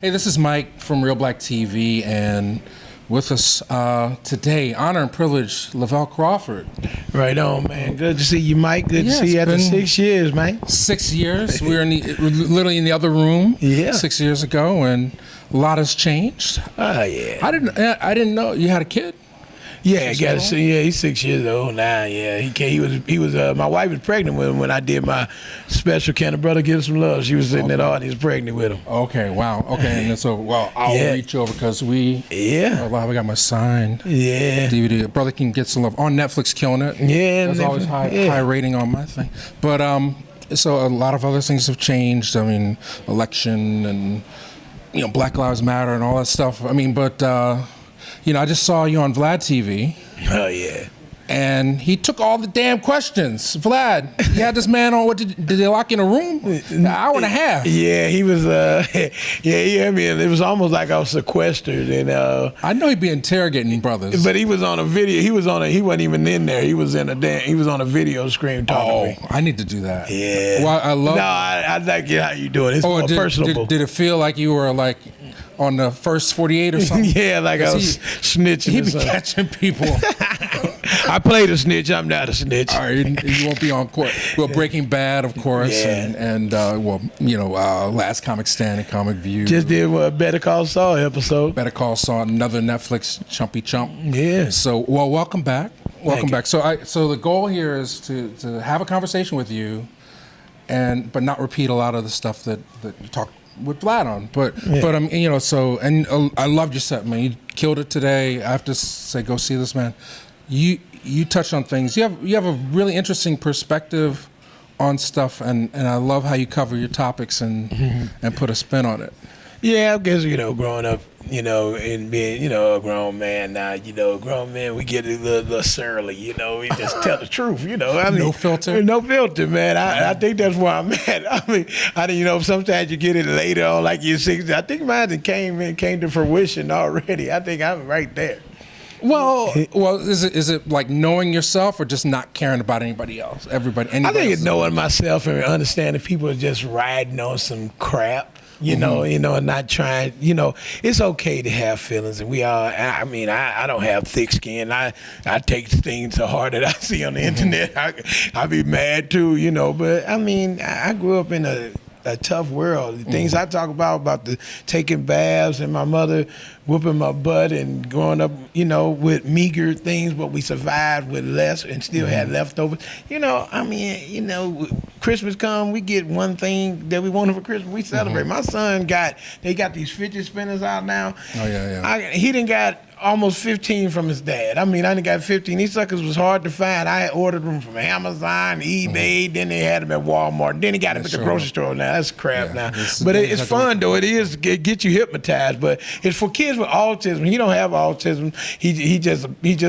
Hey, this is Mike from Real Black TV, and with us today, honor and privilege, Lavell Crawford. Right on, man. Good to see you, Mike. Good to see you it's after been 6 years, man. 6 years. We were literally in the other room Yeah. 6 years ago, and a lot has changed. Oh, yeah. I didn't know you had a kid. Yeah, he's 6 years old now. Yeah, he was. My wife was pregnant with him when I did my special Can a Brother Give Some Love. She was sitting in the audience pregnant with him. Okay, wow. Okay, and so I'll reach over because we got my signed DVD. Brother Can Get Some Love on Netflix, killing it. Yeah, there's always high rating on my thing. But so a lot of other things have changed. I mean, election and Black Lives Matter and all that stuff. I mean, but. I just saw you on Vlad TV. Oh, yeah. And he took all the damn questions. Vlad, you had this man on, did they lock in a room? An hour and a half. Yeah, he was, he had me, and it was almost like I was sequestered. And I know he'd be interrogating brothers. But he was on a video, he wasn't even in there. He was on a video screen talking to me. I need to do that. Yeah. Well, I love I like it how you do it. It's more personable. Did it feel like you were like on the first 48 or something? Yeah, like I was snitching. He be catching people. I played a snitch. I'm not a snitch. All right, you won't be on court. Well, Breaking Bad, of course, and Last Comic Stand and Comic View. Just did a Better Call Saul episode. Better Call Saul, another Netflix chumpy chump. Yeah. So, welcome back. Welcome back. So the goal here is to have a conversation with you, but not repeat a lot of the stuff that you talked with Vlad on, but I loved your set, man. You killed it today. I have to say, go see this, man. You touched on things. You have a really interesting perspective on stuff, and I love how you cover your topics and put a spin on it. Yeah, I guess growing up, and being a grown man now, grown men, we get a little surly, we just tell the truth, No filter. No filter, man. I think that's where I'm at. I mean, sometimes you get it later on, like you're 60. I think mine came to fruition already. I think I'm right there. Well, is it like knowing yourself or just not caring about anybody else? I think it's knowing myself and understanding people are just riding on some crap. And not trying, it's okay to have feelings, and we all, I don't have thick skin. I take things to heart that I see on the internet. I be mad too, but I grew up in a tough world. The things I talk about the taking baths and my mother whooping my butt and growing up, with meager things, but we survived with less and still had leftovers. Christmas come, we get one thing that we wanted for Christmas, we celebrate. My son they got these fidget spinners out now. Oh, yeah. He done got almost 15 from his dad. I done got 15. These suckers was hard to find. I ordered them from Amazon, eBay, then they had them at Walmart. Then he got them at the grocery store now. That's crap now. But it's fun, though. It gets you hypnotized. But it's for kids with autism. He don't have autism. He just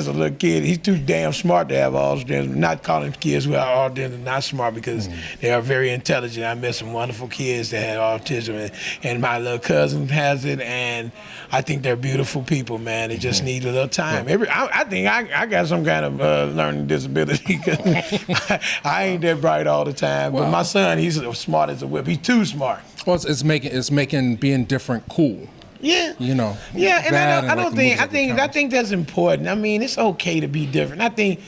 a little kid. He's too damn smart to have autism. Not calling kids who have autism not smart because they are very intelligent. I met some wonderful kids that had autism, and my little cousin has it, and I think they're beautiful people, man. They just need a little time. I think I got some kind of learning disability because I ain't that bright all the time. But my son, he's as smart as a whip. He's too smart. Well, it's making being different cool. Yeah. Yeah, and I think that's important. It's okay to be different. I think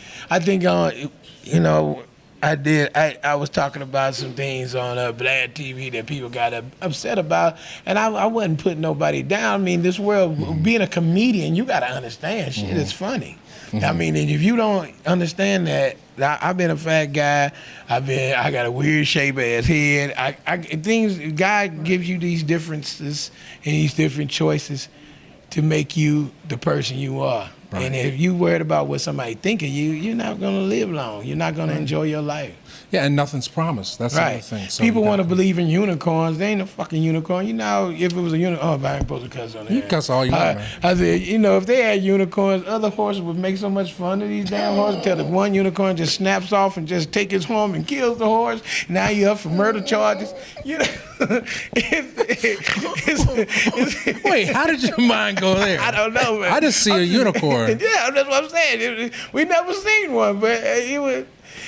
I was talking about some things on Vlad TV that people got upset about, and I wasn't putting nobody down. this world, being a comedian, you got to understand shit is funny. And if you don't understand that, I've been a fat guy. I got a weird shape ass head. God gives you these differences and these different choices to make you the person you are. Right. And if you worried about what somebody think of you, you're not going to live long. You're not going to enjoy your life. Yeah, and nothing's promised. That's the other thing. So people want to believe in unicorns. They ain't a fucking unicorn. If it was a unicorn, I ain't supposed to cuss on that. You cuss all you want, man. I said, if they had unicorns, other horses would make so much fun of these damn horses until the one unicorn just snaps off and just take his home and kills the horse. Now you're up for murder charges. Wait, how did your mind go there? I don't know, man. I just see a unicorn. Yeah, that's what I'm saying. We never seen one, but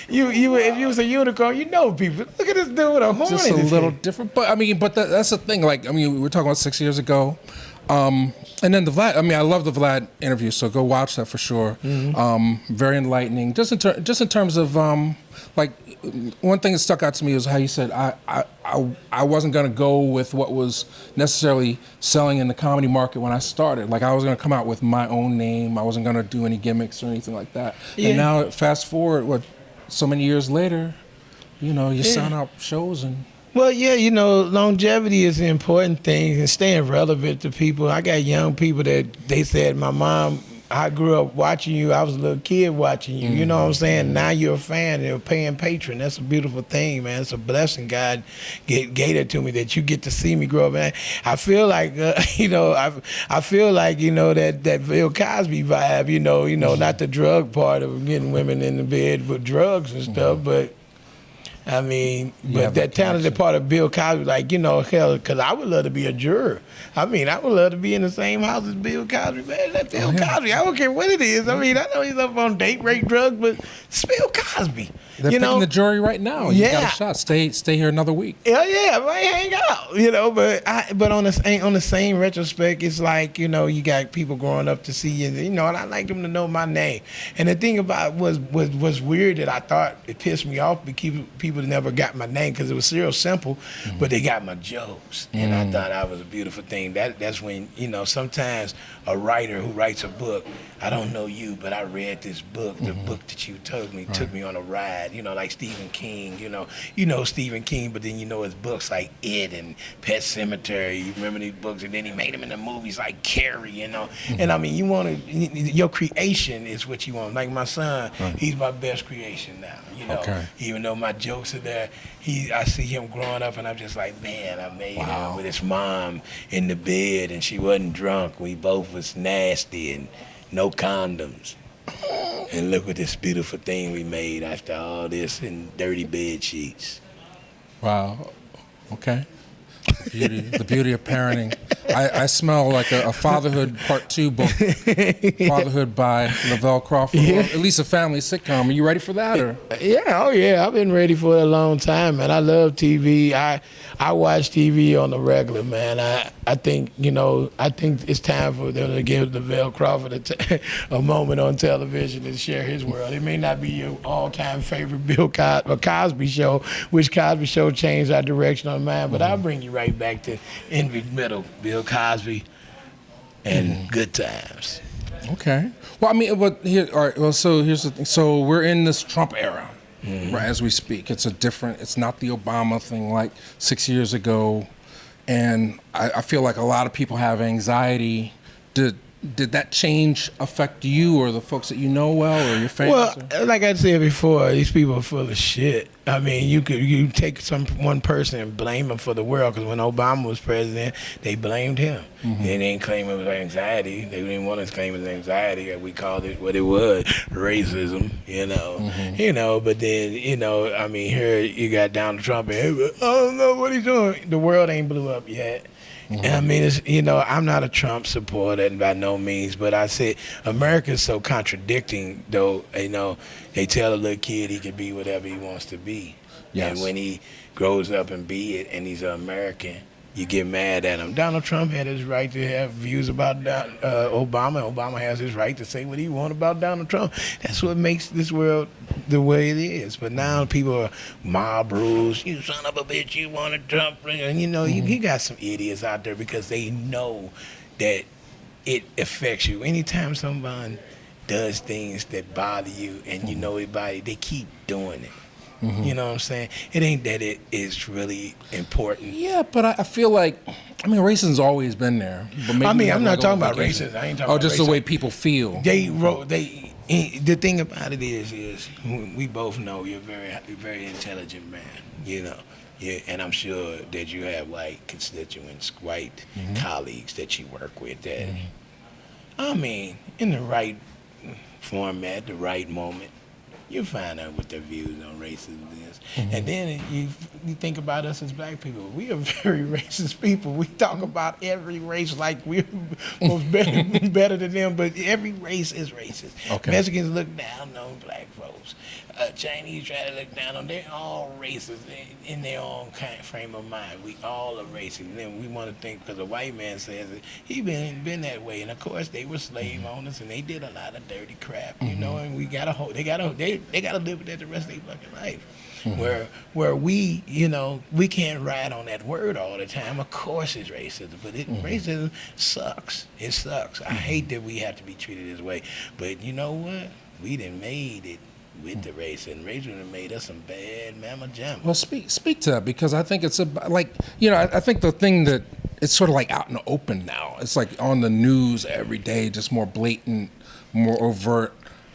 if you was a unicorn, you know people. Look at this dude with a horn Just in a his little head. different, but I mean, that's the thing. Like, I mean, we're talking about 6 years ago, and then the Vlad. I mean, I love the Vlad interview, so go watch that for sure. Very enlightening. Just in terms of like, one thing that stuck out to me was how you said I wasn't gonna go with what was necessarily selling in the comedy market when I started. Like, I was gonna come out with my own name. I wasn't gonna do any gimmicks or anything like that. Yeah. And now, fast forward, so many years later, you sign out shows and. Well, yeah, longevity is an important thing and staying relevant to people. I got young people that they said, my mom, I grew up watching you. I was a little kid watching you. You know what I'm saying? Now you're a fan and a paying patron. That's a beautiful thing, man. It's a blessing God gave it to me that you get to see me grow up. Man, I feel like, I feel like, that Bill Cosby vibe, not the drug part of getting women in the bed with drugs and stuff, but I mean, but that talented part of Bill Cosby, like, hell, because I would love to be a juror. I mean, I would love to be in the same house as Bill Cosby, man. That's Bill Cosby. I don't care what it is. I mean, I know he's up on date rape drugs, but it's Bill Cosby. They're picking the jury right now. You got a shot. Stay here another week. Yeah, I might hang out, but on the same retrospect, it's like, you got people growing up to see you, and I like them to know my name. And the thing about it was weird that I thought it pissed me off because people never got my name because it was real simple, but they got my jokes, and I thought that was a beautiful thing. That's when, sometimes a writer who writes a book, I don't know you, but I read this book, the book that you told me, took me on a ride, like Stephen King, Stephen King, but then his books like It and Pet Sematary, you remember these books, and then he made them into movies like Carrie, and I mean, your creation is what you want. Like my son, he's my best creation now, even though my jokes are there, I see him growing up, and I'm just like, man, I made him with his mom in the bed, and she wasn't drunk. We both was nasty and no condoms. And look at this beautiful thing we made after all this in dirty bed sheets. Wow. Okay. The beauty of parenting. I smell like a Fatherhood Part 2 book. Fatherhood by Lavell Crawford. Or at least a family sitcom. Are you ready for that? Or? Yeah, I've been ready for a long time, man. I love TV. I watch TV on the regular, man. I think it's time for them to give Lavell Crawford a moment on television and share his world. It may not be your all-time favorite Cosby show, which Cosby show changed our direction on mine, but I'll bring you right back to in the middle, Bill Cosby and Good Times. Okay. Well, I mean, all right. Well, so here's the thing. So we're in this Trump era, right, as we speak. It's not the Obama thing like 6 years ago, and I feel like a lot of people have anxiety. Did that change affect you or the folks that you know well or your fans? Well, like I said before, these people are full of shit. I mean, you take one person and blame him for the world, because when Obama was president, they blamed him. They didn't claim it was anxiety. They didn't want to claim it was anxiety. We called it what it was, racism, But then, I mean, here you got Donald Trump, and I don't know what he's doing. The world ain't blew up yet. And I mean, I'm not a Trump supporter by no means, but I say America's so contradicting, though. They tell a little kid he can be whatever he wants to be. Yes. And when he grows up and be it, and he's an American, you get mad at him. Donald Trump had his right to have views about Obama. Obama has his right to say what he wants about Donald Trump. That's what makes this world the way it is. But now people are mob rules. You son of a bitch, you wanted Trump. And you got some idiots out there because they know that it affects you. Anytime someone does things that bother you and they keep doing it. You know what I'm saying? It ain't that it is really important. Yeah, but I feel like, racism's always been there. But maybe I'm not talking about racism. I ain't talking about just racism. The way people feel. The thing about it is we both know you're a very, very intelligent man, Yeah, and I'm sure that you have white constituents, white colleagues that you work with that, in the right format, the right moment, you find out what their views on racism is. And then you think about us as black people. We are very racist people. We talk about every race like we're most better than them, but every race is racist. Okay. Mexicans look down on black folks. Chinese try to look down on. They're all racist in their own kind of frame of mind. We all are racist. And then we want to think because a white man says it, he been that way. And of course they were slave owners and they did a lot of dirty crap, you know. And we gotta hold. They gotta live with that the rest of their fucking life. Where we, you know, we can't ride on that word all the time. Of course it's racism, but racism sucks. It sucks. I hate that we have to be treated this way. But you know what? We done made it with the race, and racism made us some bad mama jamma. Well, speak to that, because I think it's I think the thing that it's sort of like out in the open now. It's like on the news every day, just more blatant, more overt.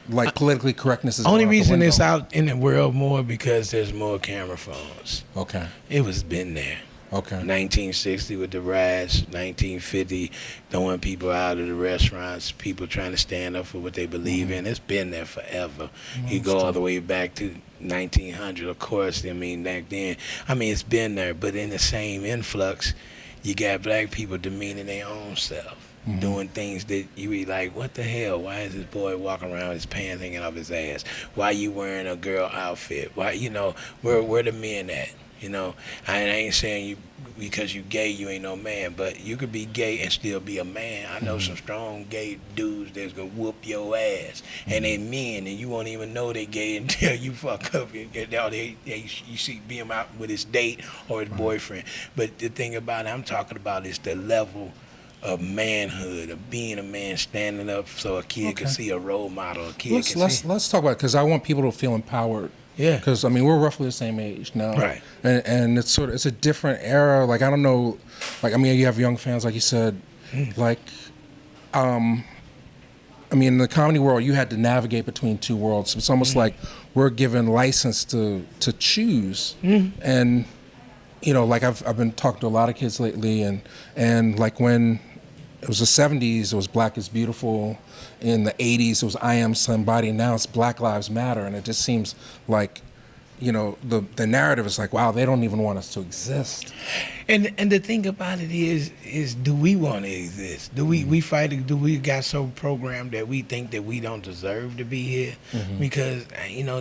Like politically correctness is only going out the reason window. it's out in the world more because there's more camera phones. Okay. It was been there. Okay. 1960 with the riots, 1950 throwing people out of the restaurants, people trying to stand up for what they believe in. It's been there forever. You go all the way back to 1900, of course. I mean, back then, it's been there, but in the same influx, you got black people demeaning their own self. Doing things that you be like, what the hell? Why is this boy walking around with his pants hanging off his ass? Why you wearing a girl outfit? Why, where the men at? I ain't saying you because you gay, you ain't no man, but you could be gay and still be a man. I know some strong gay dudes that's gonna whoop your ass, and they men, and you won't even know they gay until you fuck up. You see him out with his date or his boyfriend. But the thing about it, I'm talking about is the level of manhood, of being a man, standing up so a kid can see a role model. Let's talk about it, because I want people to feel empowered. Yeah. Because we're roughly the same age now. Right. And it's it's a different era. Like, I don't know. Like, you have young fans, like you said. Like, in the comedy world, you had to navigate between two worlds. It's almost like we're given license to choose. And like I've been talking to a lot of kids lately, and like when it was the 70s, it was Black is Beautiful. In the 80s, it was I Am Somebody. Now it's Black Lives Matter. And it just seems like, the narrative is like, wow, they don't even want us to exist. And the thing about it is do we want to exist? Do we fight it? Do we got so programmed that we think that we don't deserve to be here? Because,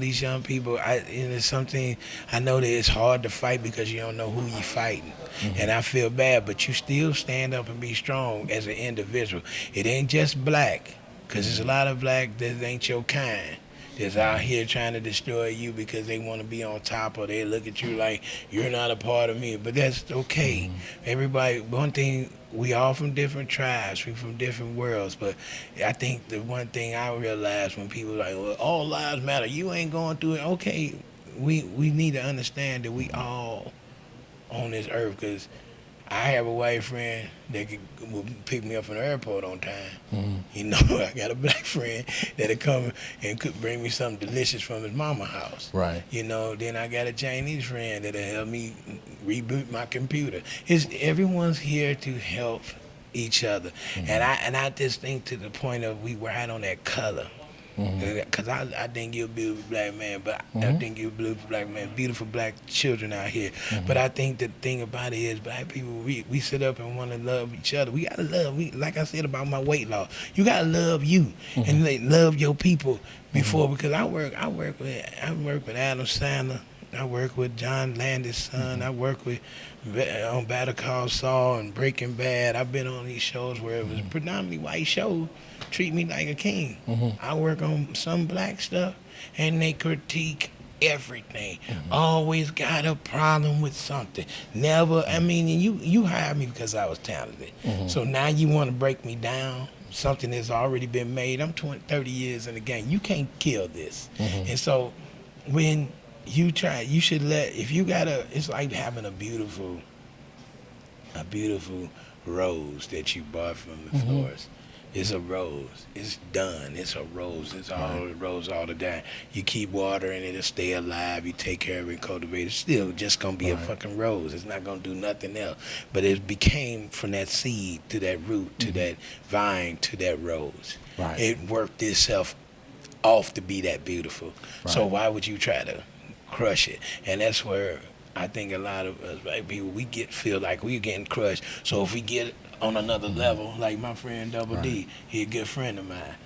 these young people, it's something, I know that it's hard to fight because you don't know who you're fighting. And I feel bad, but you still stand up and be strong as an individual. It ain't just black, because there's a lot of black that ain't your kind. That's out here trying to destroy you because they want to be on top, or they look at you like you're not a part of me. But that's okay. Everybody, one thing, we all from different tribes, we from different worlds. But I think the one thing I realized when people are like, well, all lives matter, you ain't going through it. Okay, we need to understand that we all on this earth, because I have a white friend that will pick me up from the airport on time. I got a black friend that'll come and could bring me something delicious from his mama's house. Right. Then I got a Chinese friend that'll help me reboot my computer. Everyone's here to help each other. And I just think to the point of we ride on that color. Because I think you're a beautiful black man, but I think you're a beautiful black man, beautiful black children out here. But I think the thing about it is black people, we sit up and want to love each other. We got to love, like I said about my weight loss, you got to love you and love your people before, because I work with Adam Sandler. I work with John Landis' son. I work with on Better Call Saul and Breaking Bad. I've been on these shows where it was predominantly white shows. Treat me like a king. I work on some black stuff, and they critique everything. Always got a problem with something. Never. You hired me because I was talented. So now you want to break me down. Something that's already been made. I'm 30 years in the game. You can't kill this. And so when you try, you should if you got it's like having a beautiful rose that you bought from the florist. It's a rose. It's done. It's a rose. It's all a rose all the time. You keep watering it, it'll stay alive. You take care of it, cultivate it. It's still just going to be a fucking rose. It's not going to do nothing else. But it became from that seed to that root to that vine to that rose. Right. It worked itself off to be that beautiful. Right. So why would you try to crush it? And that's where I think a lot of us black people, we feel like we're getting crushed. So if we get on another level, like my friend Double D, he a good friend of mine.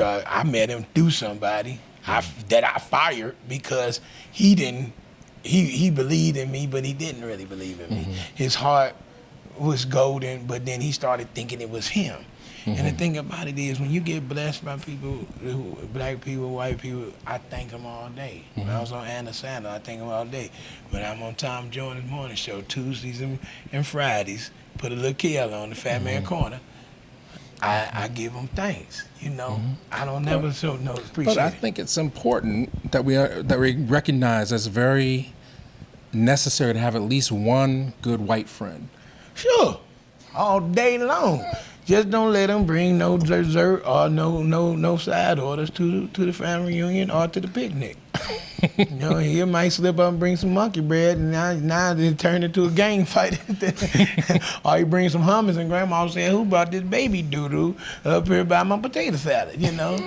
I met him through somebody that I fired because he believed in me, but he didn't really believe in me. His heart was golden, but then he started thinking it was him. And the thing about it is, when you get blessed by people, black people, white people, I thank them all day. When I was on Anna Sandler, I thank them all day. When I'm on Tom Jones' morning show, Tuesdays and Fridays, put a little Kill on the Fat Man Corner, I give them thanks. You know, I don't never show no appreciation. But I think it's important that we recognize as very necessary to have at least one good white friend. Sure, all day long. Just don't let them bring no dessert or no side orders to the family reunion or to the picnic. You know, he might slip up and bring some monkey bread, and now it turned into a gang fight. Or he brings some hummus, and Grandma was saying, "Who brought this baby doo-doo up here by my potato salad?" You know,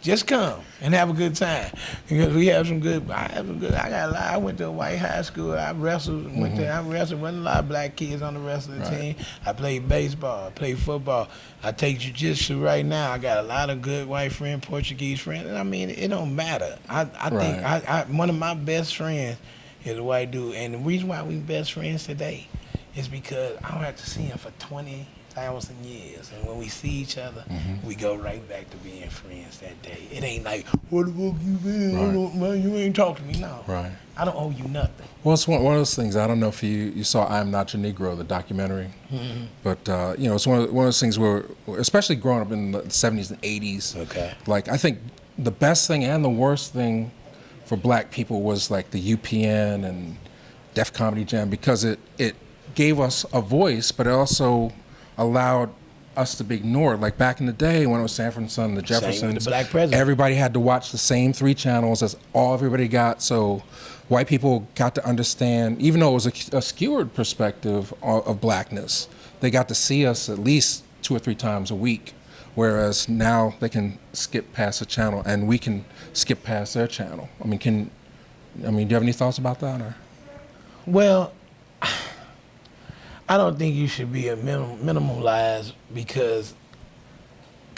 just come and have a good time, because we have some good. I went to a white high school. I wrestled. Wasn't a lot of black kids on the wrestling team. I played baseball. I played football. I take jiu-jitsu right now. I got a lot of good white friends, Portuguese friends. And I mean, it don't matter. I think one of my best friends is a white dude. And the reason why we best friends today is because I don't have to see him for 20,000 years. And when we see each other, we go right back to being friends that day. It ain't like, "What the fuck you been? Man, you ain't talk to me." No. Right. I don't owe you nothing. Well, it's one of those things. I don't know if you saw "I'm Not Your Negro," the documentary, but you know, it's one of those things where, especially growing up in the 70s and 80s, like I think the best thing and the worst thing for black people was like the UPN and Def Comedy Jam, because it gave us a voice, but it also allowed us to be ignored. Like back in the day when it was Sanford and Son, the Jeffersons, the black president, everybody had to watch the same 3 channels. That's all everybody got. So white people got to understand, even though it was a skewered perspective of blackness, they got to see us at least 2 or 3 times a week. Whereas now they can skip past a channel, and we can skip past their channel. I mean, do you have any thoughts about that? Or? Well, I don't think you should be a minimalized because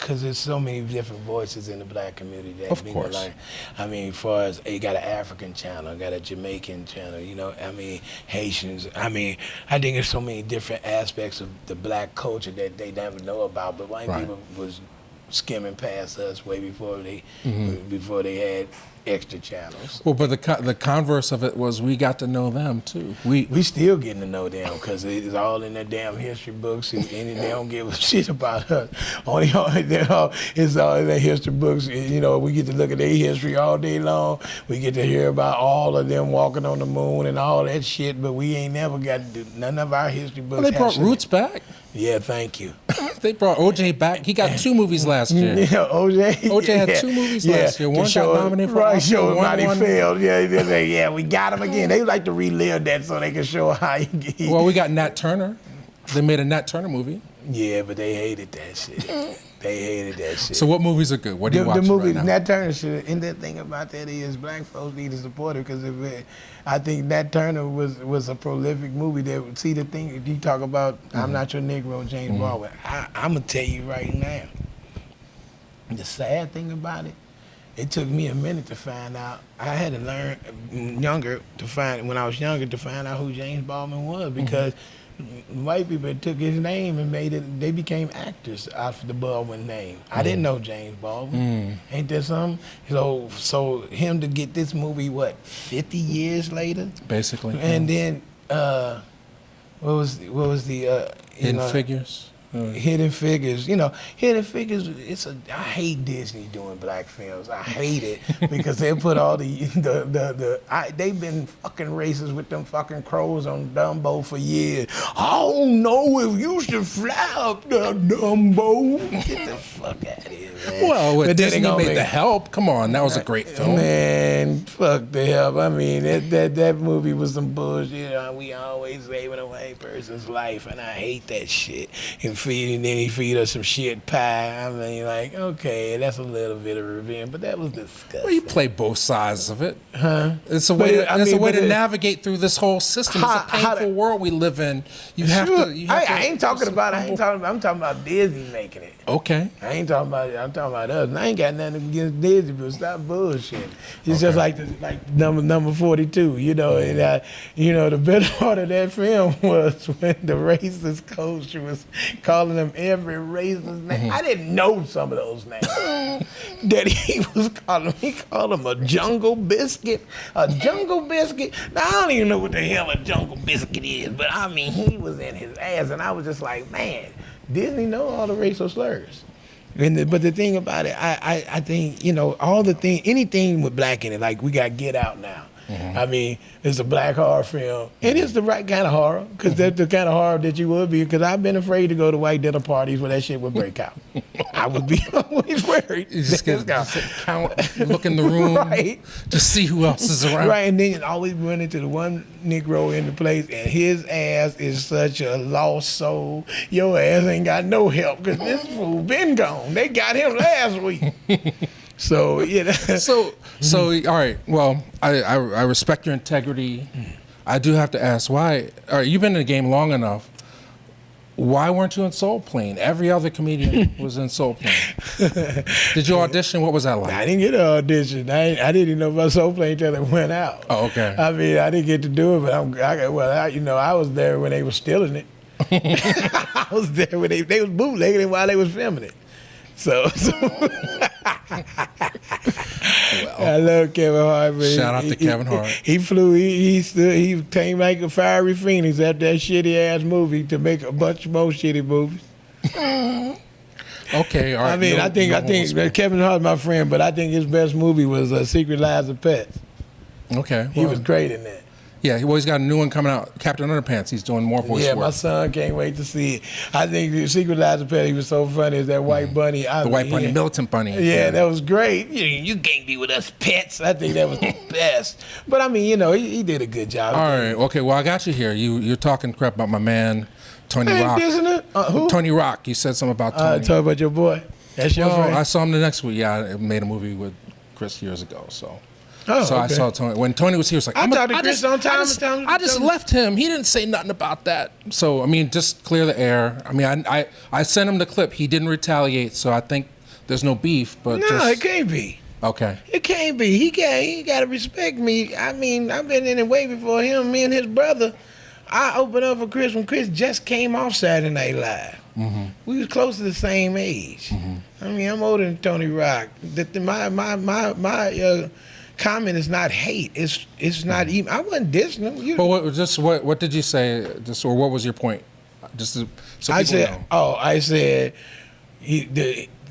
there's so many different voices in the black community that of course. Like, I mean, as far as you got an African channel, got a Jamaican channel, you know, I mean, Haitians. I mean, I think there's so many different aspects of the black culture that they never know about, but white people was skimming past us way before they had extra channels. Well, but the converse of it was we got to know them too. We still getting to know them because it's all in their damn history books, and they don't give a shit about us. It's all in their history books. You know, we get to look at their history all day long. We get to hear about all of them walking on the moon and all that shit, but we ain't never got to do none of our history books. Well, they brought Roots back. Yeah, thank you. They brought OJ back. He got 2 movies last year. Yeah, OJ had 2 movies last year. One got nominated for Oscar. Show him how he failed. Yeah, we got him again. They like to relive that so they can show how he. Well, we got Nat Turner. They made a Nat Turner movie. Yeah, but they hated that shit. They hated that shit. So what movies are good? What do you watch the movie, right now? Nat Turner shit. And the thing about that is black folks need to support it because I think Nat Turner was a prolific movie. That see the thing you talk about. I'm Not Your Negro, James Baldwin. I'm gonna tell you right now. The sad thing about it, it took me a minute to find out. I had to learn when I was younger to find out who James Baldwin was because. White people took his name and they became actors out of the Baldwin name. I didn't know James Baldwin. Ain't that something? So him to get this movie, 50 years later? Basically. And then, what was the... Hidden Figures? Hidden Figures, you know, Hidden Figures. I hate Disney doing black films. I hate it because they put all they've been fucking racist with them fucking crows on Dumbo for years. I don't know if you should fly up there, Dumbo. Get the fuck out of here, man. Well, Disney made The Help. Come on, that was a great film. Man. man, fuck the hell. I mean, that movie was some bullshit. We always saving a white person's life, and I hate that shit. And then he feed us some shit pie. I mean, like, okay, that's a little bit of revenge, but that was disgusting. Well, you play both sides of it. Huh? It's a way. It's a way to navigate through this whole system. It's a painful world we live in. You have to. I ain't talking about. I'm talking about Disney making it. Okay. I'm talking about us. And I ain't got nothing against Disney, but stop bullshit. It's just like number 42, you know. And the best part of that film was when the racist coach was calling them every racist name. I didn't know some of those names that he was calling. He called them a jungle biscuit, Now I don't even know what the hell a jungle biscuit is, but I mean he was in his ass, and I was just like, man, Disney know all the racial slurs. But the thing about it, I think, anything with black in it, like we got Get Out now. I mean, it's a black horror film, and it's the right kind of horror, because that's the kind of horror that you would be, because I've been afraid to go to white dinner parties where that shit would break out. I would be always worried. You just count, look in the room, right, to see who else is around. Right, and then you always run into the one Negro in the place, and his ass is such a lost soul. Your ass ain't got no help, because this fool been gone. They got him last week. So, So all right. Well, I respect your integrity. I do have to ask why. All right, you've been in the game long enough. Why weren't you in Soul Plane? Every other comedian was in Soul Plane. Did you audition? What was that like? I didn't get an audition. I didn't even know about Soul Plane until it went out. Oh, okay. I mean, I didn't get to do it, but I was there when they were stealing it. I was there when they was bootlegging it while they was filming it. So I love Kevin Hart. Shout out to Kevin Hart. He flew. He came like a fiery phoenix after that shitty ass movie to make a bunch more shitty movies. Okay, all right. I mean, I think Kevin Hart's my friend, but I think his best movie was Secret Lives of Pets. Okay, he was great in that. Yeah, he's got a new one coming out, Captain Underpants. He's doing more voice work. Yeah, my son can't wait to see it. I think the Secret Lives of Pets, he was so funny as that white bunny. White bunny, militant bunny. Yeah, that was great. You can't be with us pets. I think that was the best. But I mean, he did a good job. All right, okay. Well, I got you here. You're talking crap about my man, Tony Rock. Isn't it? Who? Tony Rock. You said something about Tony. Talk about your boy. That's your friend. I saw him the next week. Yeah, I made a movie with Chris years ago. So okay. I saw Tony. When Tony was here, he was like, I talked to Chris on time. I just left him. He didn't say nothing about that. So, I mean, just clear the air. I mean, I sent him the clip. He didn't retaliate, so I think there's no beef. But it can't be. Okay. It can't be. He got to respect me. I mean, I've been in it way before him. Me and his brother. I opened up for Chris when Chris just came off Saturday Night Live. Mm-hmm. We was close to the same age. Mm-hmm. I mean, I'm older than Tony Rock. My comment is not hate. It's not even. I wasn't dissing him. But what did you say? Or what was your point? So I said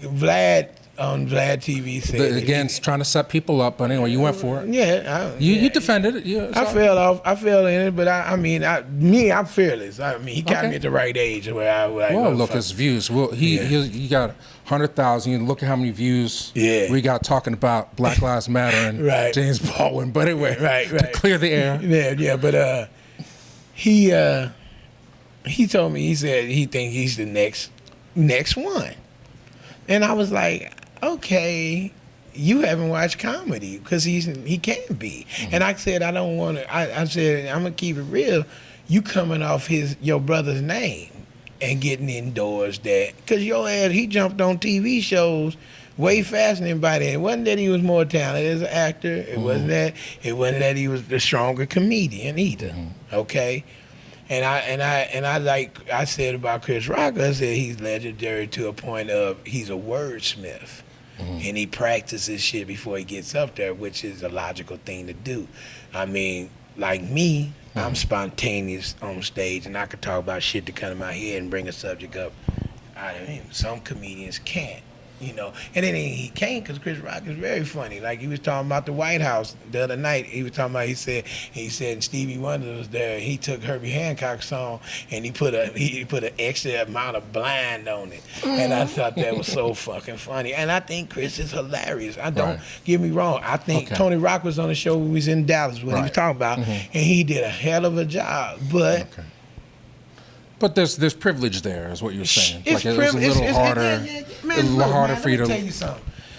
Vlad on Vlad TV said again, trying to set people up. But anyway, you went for it. Yeah, you defended it. Yeah, I fell in it, but I'm fearless. I mean, he got me at the right age where I look his views. Well, he got 100,000. You look at how many views we got talking about Black Lives Matter and James Baldwin. But anyway, to clear the air. Yeah. But he told me, he said he thinks he's the next one, and I was like, okay, you haven't watched comedy, because he can't be. Mm-hmm. And I said, I don't want to. I said, I'm gonna keep it real. You coming off your brother's name and getting endorsed that, because your ass, he jumped on TV shows way faster than anybody. It wasn't that he was more talented as an actor. It wasn't that he was the stronger comedian either. Mm-hmm. Okay. And I said about Chris Rock, I said he's legendary to a point of he's a wordsmith. Mm-hmm. And he practices shit before he gets up there, which is a logical thing to do. I mean, like me, I'm spontaneous on stage, and I could talk about shit that come to my head and bring a subject up. Some comedians can't. you know. And then he can't because Chris Rock is very funny. Like he was talking about the White House the other night. He was talking about, he said Stevie Wonder was there. He took Herbie Hancock's song and he put an extra amount of blind on it. And I thought that was so fucking funny. And I think Chris is hilarious. I don't get me wrong. I think Tony Rock was on the show when we was in Dallas, what he was talking about, and he did a hell of a job. But But there's privilege there, is what you're saying. It's like it's a little harder. Man, a little harder for you to. Let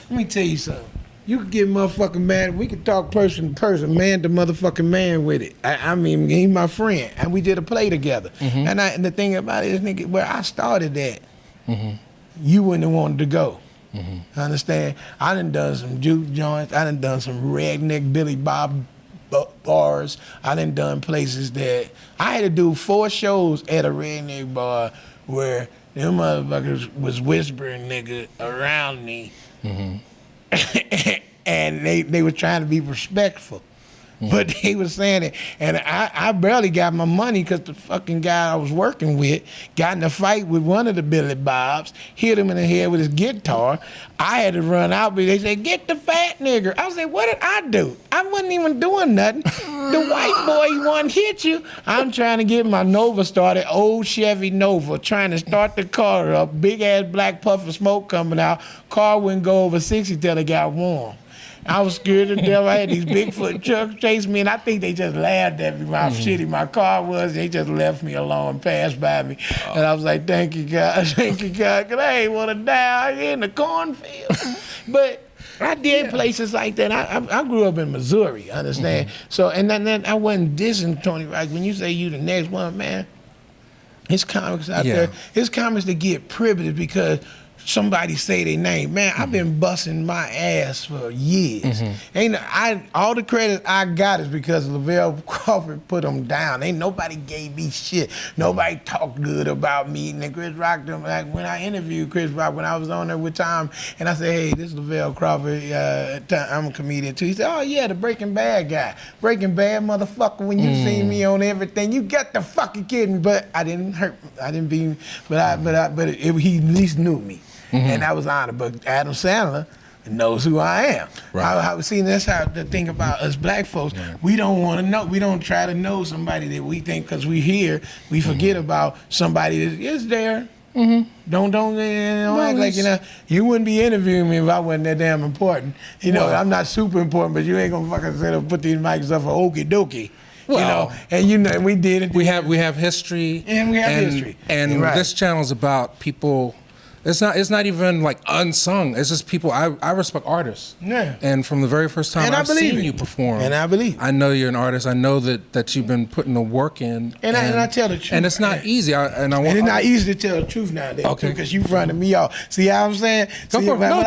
me tell you something. You can get motherfucking mad. We can talk person to person, man to motherfucking man with it. I mean, he's my friend, and we did a play together. And the thing about it is, nigga, where I started at, you wouldn't have wanted to go. Understand? I done some juke joints. I done some redneck Billy Bob bars. I done places that I had to do 4 shows at a redneck bar where them motherfuckers was whispering nigga around me, and they were trying to be respectful. But they was saying it, and I barely got my money because the fucking guy I was working with got in a fight with one of the Billy Bobs, hit him in the head with his guitar. I had to run out, but they said, "Get the fat nigger." I said, "What did I do? I wasn't even doing nothing. The white boy one hit you." I'm trying to get my Nova started, old Chevy Nova, trying to start the car up, big ass black puff of smoke coming out. Car wouldn't go over 60 till it got warm. I was scared to death. I had these Bigfoot trucks chase me, and I think they just laughed at me how shitty my car was. They just left me alone and passed by me. And I was like, thank you, God, because I ain't want to die out here in the cornfield. But I did places like that. I grew up in Missouri, understand? So, and then I wasn't dissing Tony Rock. When you say you the next one, man, his comics out there, his comics that get privileged because somebody say their name. Man, I've been busting my ass for years. All the credit I got is because Lavell Crawford put them down. Ain't nobody gave me shit. Nobody talked good about me. And then Chris Rock, like when I interviewed Chris Rock, when I was on there with Tom, and I said, "Hey, this is Lavell Crawford. I'm a comedian too." He said, "Oh yeah, the Breaking Bad guy. Breaking Bad motherfucker. When you see me on everything, you got to fucking kidding me." But I didn't hurt. I didn't be. But he at least knew me. And I was honored. But Adam Sandler knows who I am. See, that's how the thing about us black folks. We don't want to know. We don't try to know somebody that we think because we here. We forget about somebody that is there. Don't act like you wouldn't be interviewing me if I wasn't that damn important. I'm not super important, but you ain't gonna fucking sit up put these mics up for okie dokie. Well, and we did it. We have history. And we have history. And this channel's about people. It's not even like unsung. It's just people. I respect artists. Yeah. And from the very first time I've seen you perform, and I believe, I know you're an artist. I know that you've been putting the work in. And I tell the truth. And it's not easy. And it's not easy to tell the truth nowadays. Okay. Because you running me off. See how I'm saying? Go for it. No.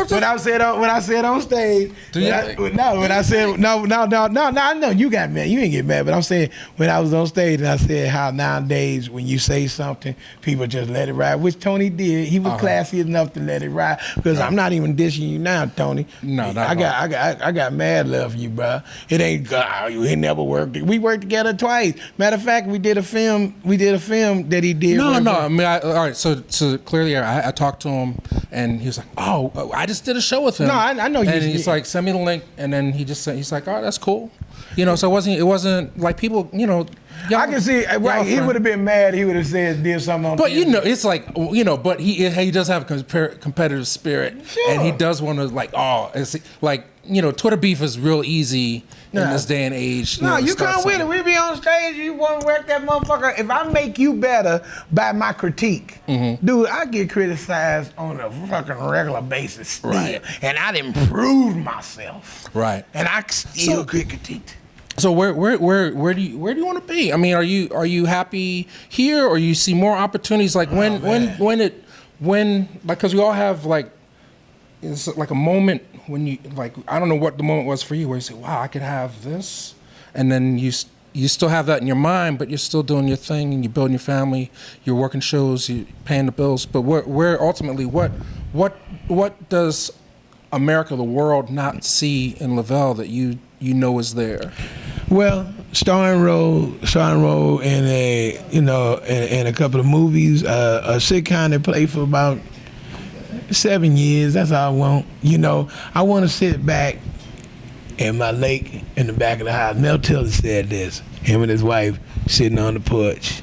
When I said on stage. When I said no. I know you got mad. You ain't get mad. But I'm saying when I was on stage and I said how nowadays when you say something, people just let it ride, which Tony did. He was classy enough to let it ride because I'm not even dishing you now, Tony. No, I got mad love for you, bro. It ain't it never worked. We worked together twice. Matter of fact, we did a film that he did. No. I mean, all right. So clearly, I talked to him, and he was like, "Oh, I just did a show with him." No, I know you. And he's like, "Send me the link," and then he's like, "Oh, that's cool." So it wasn't like people, I can see, right, he would have been mad, he would have said, did something on But TV. It's like, but he does have a competitive spirit. Sure. And he does want to it's like, Twitter beef is real easy in this day and age. No, you come with it. We be on stage, you want to work that motherfucker. If I make you better by my critique, dude, I get criticized on a fucking regular basis still. Right. And I'd improve myself. Right. And I still get critiqued. So where do you want to be? I mean, are you happy here, or you see more opportunities? Like because we all have it's like a moment when you I don't know what the moment was for you where you say, wow, I could have this, and then you still have that in your mind, but you're still doing your thing and you're building your family, you're working shows, you're paying the bills. But where ultimately what does America, the world, not see in Lavell that you is there? Well, starring role in in a couple of movies, a sitcom that played for about 7 years. That's all I want. You know, I want to sit back in my lake in the back of the house. Mel Tiller said this. Him and his wife sitting on the porch,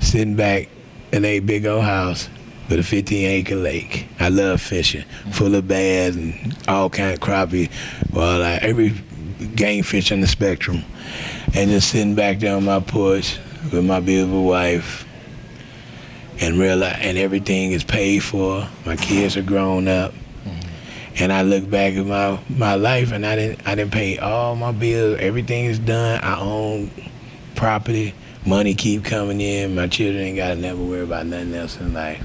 sitting back in a big old house with a 15-acre lake. I love fishing, full of bass and all kind of crappie, walleye, every game fish on the spectrum. And just sitting back there on my porch with my beautiful wife, and realize, and everything is paid for. My kids are grown up, and I look back at my life, and I didn't pay all my bills. Everything is done. I own property. Money keep coming in. My children ain't got to never worry about nothing else in life.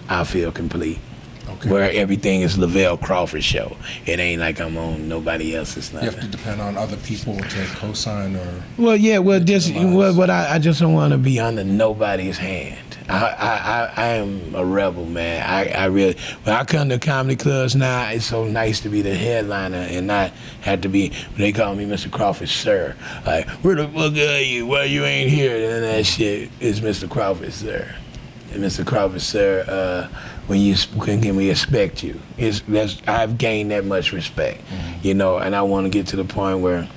I feel complete. Okay. Where everything is Lavell Crawford show. It ain't like I'm on nobody else's nothing. You have to depend on other people to co-sign or... Well, yeah, well, I just don't want to be under nobody's hand. I am a rebel, man. I really... When I come to comedy clubs now, it's so nice to be the headliner and not have to be... They call me Mr. Crawford, sir. Like, where the fuck are you? Well, you ain't here. And that shit is Mr. Crawford, sir. And Mr. Crawford, sir, when we expect you. I've gained that much respect, you know, and I want to get to the point where,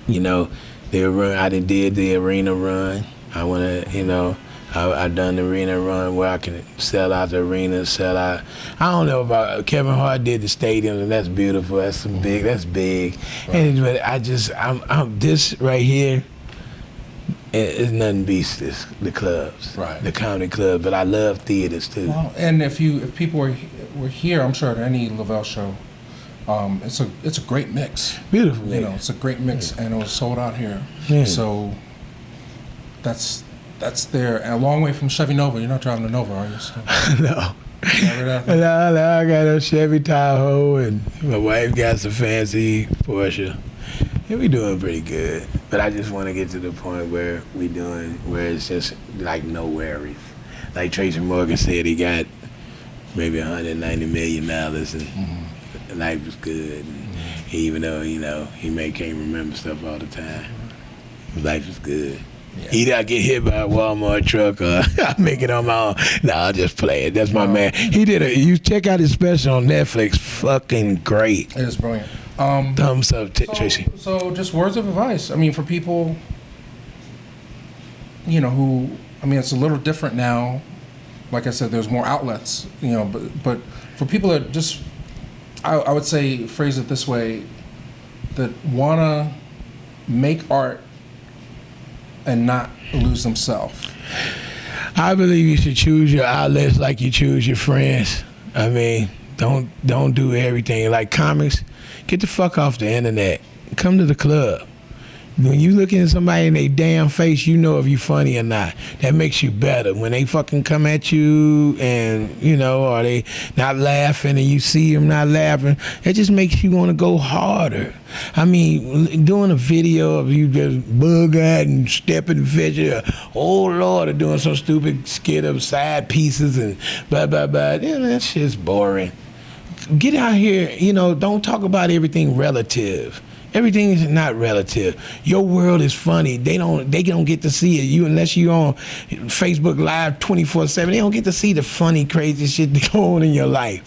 you know, I did the arena run. I want to, you know, I done the arena run where I can sell out the arena, sell out. I don't know about Kevin Hart did the stadiums, and that's beautiful. That's big. That's big. Right. But I'm this right here. It's nothing beats the clubs, right? The comedy club, but I love theaters too. Well, and if people were here, I'm sure at any Lavell show, it's a great mix. Beautiful, you know, it's a great mix, and it was sold out here. Yeah. So that's there, and a long way from Chevy Nova. You're not driving a Nova, are you? So, no. No, I got a Chevy Tahoe, and my wife got some fancy Porsche. Yeah, we doing pretty good, but I just want to get to the point where it's just like no worries. Like Tracy Morgan said, he got maybe $190 million, and life was good. And even though, you know, can't remember stuff all the time, life is good. Yeah. Either I get hit by a Walmart truck or I make it on my own. No, I'll just play it. That's my man. You check out his special on Netflix. Fucking great. It is brilliant. Thumbs up, Tracy. So just words of advice. I mean, for people, you know, it's a little different now. Like I said, there's more outlets, you know, but for people that just, I would say, phrase it this way, that want to make art and not lose themselves. I believe you should choose your outlets like you choose your friends. I mean, don't do everything. Like comics, get the fuck off the internet. Come to the club. When you looking at somebody in their damn face, you know if you funny or not. That makes you better. When they fucking come at you and, you know, or they not laughing and you see them not laughing, that just makes you want to go harder. I mean, doing a video of you just bug-eyed and stepping fishy, or, oh Lord, or doing some stupid skit of side pieces and blah, blah, blah. Yeah, that shit's boring. Get out here, you know, don't talk about everything relative. Everything is not relative. Your world is funny. They don't get to see it. Unless you on Facebook Live 24/7, they don't get to see the funny, crazy shit that go on in your life.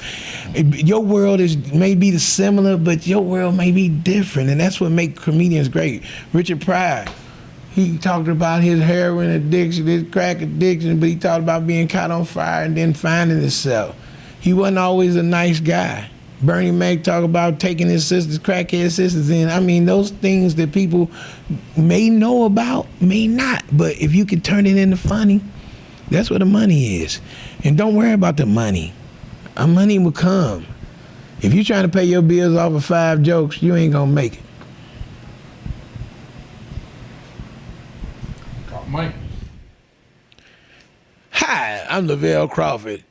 Your world may be similar, but your world may be different, and that's what makes comedians great. Richard Pryor, he talked about his heroin addiction, his crack addiction, but he talked about being caught on fire and then finding himself. He wasn't always a nice guy. Bernie Mac talk about taking his sisters, crackhead sisters in. I mean, those things that people may know about, may not. But if you can turn it into funny, that's where the money is. And don't worry about the money. Our money will come. If you're trying to pay your bills off of 5 jokes, you ain't gonna make it. Mike. Hi, I'm Lavell Crawford,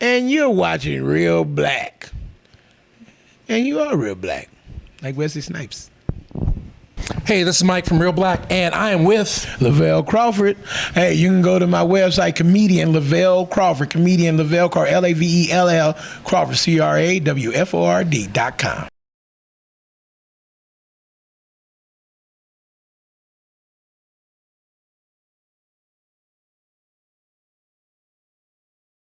and you're watching Real Black. And you are real black, like Wesley Snipes. Hey, this is Mike from Real Black, and I am with Lavell Crawford. Hey, you can go to my website, comedian Lavell Crawford, comedian Lavell Crawford, Lavell Crawford, Crawford.com.